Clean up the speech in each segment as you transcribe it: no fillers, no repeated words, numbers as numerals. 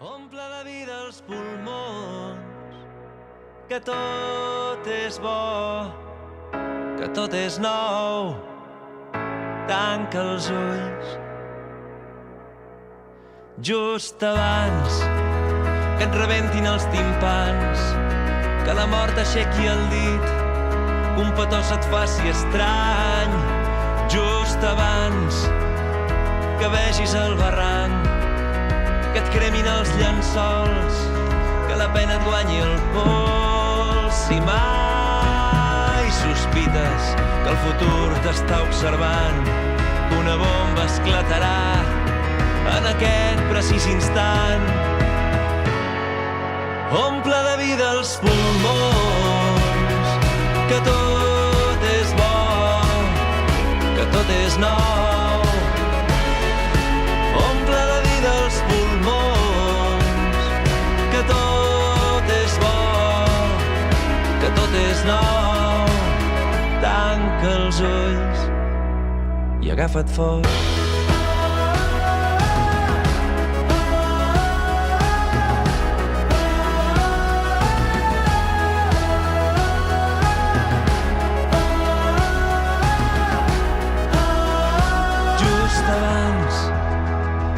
Omple de vida els pulmons, que tot és bo, que tot és nou. Tanca els ulls just abans que et rebentin els timpans, que la mort aixequi el dit, que un petó se't faci estrany. Just abans que vegis el barranc, que et cremin els llençols, que la pena et guanyi el pols. Si mai sospites que el futur t'està observant, que una bomba esclatarà en aquest precís instant. Omple de vida els pulmons, que tot és bo, que tot és nou. Omple de vida els pulmons, que tot és bo, que tot és nou. Tanca els ulls i agafa't fort.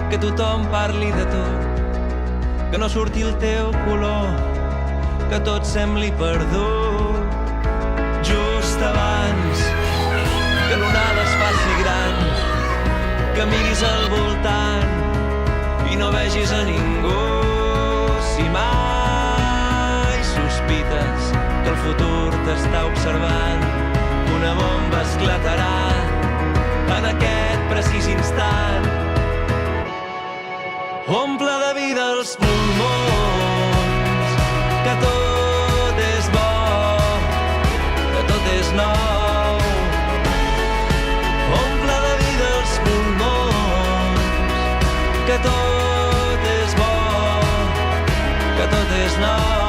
Que tothom parli de tu, que no surti el teu color, que tot sembli perdut. Just abans que l'onada es faci gran, que miris al voltant i no vegis a ningú. Si mai sospites que el futur t'està observant, que una bomba esclatarà en aquest precís instant. Omple de vida els pulmons, que tot és bo, que tot és nou. Omple de vida els pulmons, que tot és bo, que tot és nou.